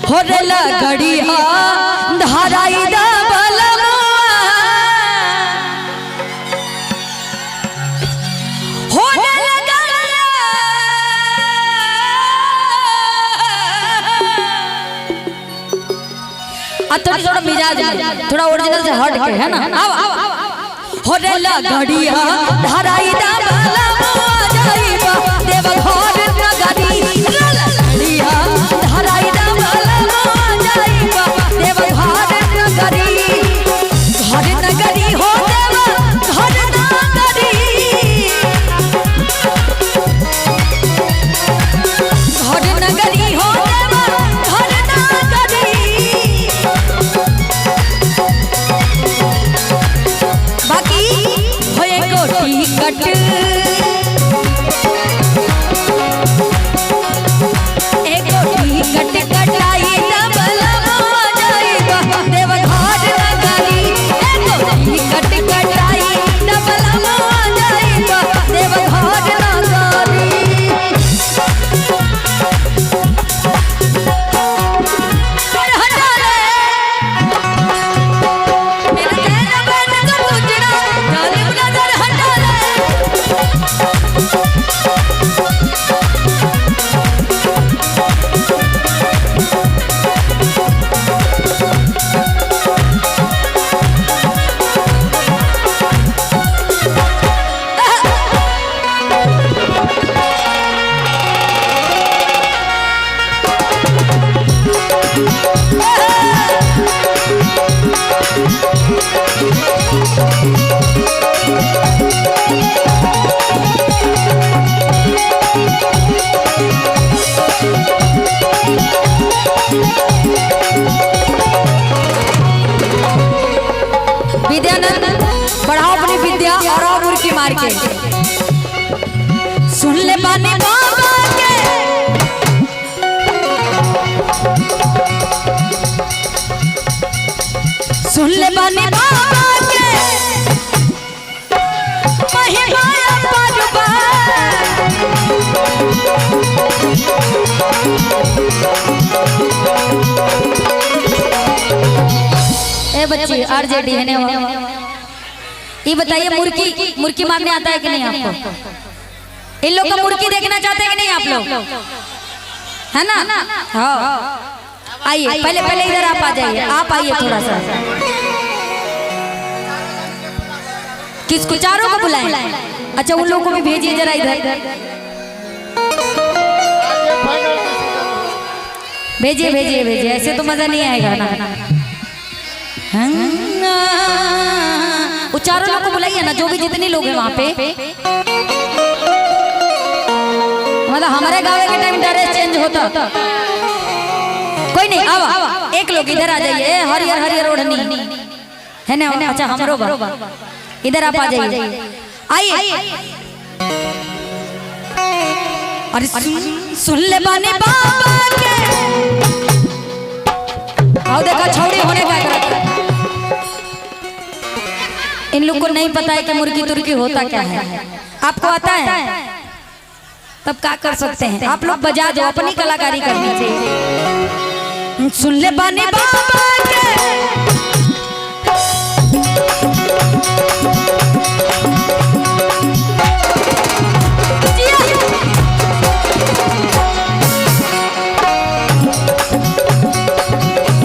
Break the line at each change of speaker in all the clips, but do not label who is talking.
होरेला घड़िया धाराई दा बलमा होरेला घड़िया थोड़ा मिजाज थोड़ा ओरिजिनल से हट के है ना। होरेला घड़िया धाराई दा बलमा जाईबा देवघर नगरी घड़िया धाराई दा बलमा जाईबा देवघर नगरी घर नगरी हो देवा घर नगरी घर नगरी हो देवा घर नगरी बाकी होए कोटी कट विद्यानंद बढ़ाओ अपनी विद्या और आओ मुर्की मार के सुन ले बानी बाबा के सुन ले बानी बाबा के महिमा परबा ए बच्ची आरजेडी है ने ये बताइए मुर्की मारने आता है कि नहीं आपको? इन लोग का मुर्की देखना चाहते हैं कि नहीं आप लोग? है ना? हाँ आइए पहले पहले इधर आप आ जाइए। आप आइए थोड़ा सा किसको चारों को बुलाएं? अच्छा उन लोगों को भी भेजिए जरा इधर भेजिए भेजिए भेजिए ऐसे तो मजा नहीं आएगा ना। चारों लोग को बुलाइए ना जो भी जितने लोग हैं वहाँ पे। मतलब हमारे गाँव के टाइम ड्रेस चेंज होता कोई नहीं। आवा एक लोग इधर आ जाइए हरियर हरियर ओढ़नी है ना। अच्छा हमरो इधर आप आ जाइए आइए। अरे सुन ले बानी बाबा के आओ देखा छौड़ी होने का। इन लोग को नहीं पता है कि मुर्गी तुर्गी होता क्या है। आपको आता है तब क्या कर सकते हैं आप लोग बजा दो अपनी कलाकारी करनी चाहिए। सुन ले बानी बाबा के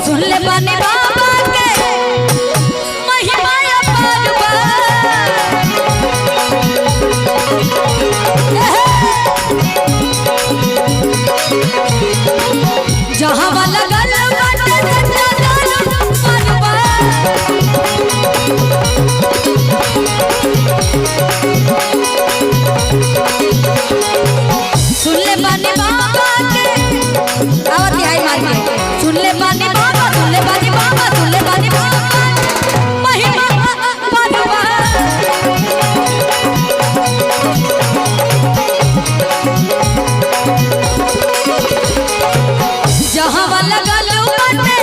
सुन ले बानी बाबा के महिमा परबा जहाँ वाला गल बाटे सच्चा दान परबा सुन ले बानी बाबा के आवाज दिहाई मार के सुन ले बानी बाबा सुन ले बानी बाबा सुन ले बानी बाबा महिमा परबा जहाँ वाला गल बाटे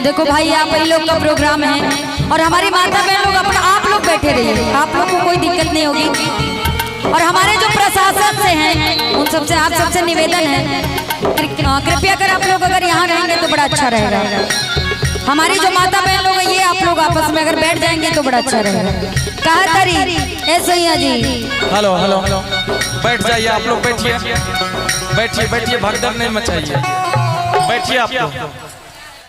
देखो भाई आप ही लोग का प्रोग्राम है और हमारी माता बहन लोग अपना आप लोग बैठे रहिए, आप लोग को कोई दिक्कत नहीं होगी। और हमारे जो प्रशासन से हैं उन सबसे आप सबसे निवेदन है कृपया कर आप लोग अगर यहाँ रहेंगे तो बड़ा अच्छा रहेगा। हमारी जो माता बहन लोग हैं ये आप लोग आपस में अगर बैठ जाएंगे तो बड़ा अच्छा रहेगा। कहा तरी ए सैया जी।
हेलो हेलो बैठ जाइए आप लोग, बैठिए बैठिए बैठिए, भगदड़ नहीं मचाइए, बैठिए आप लोग।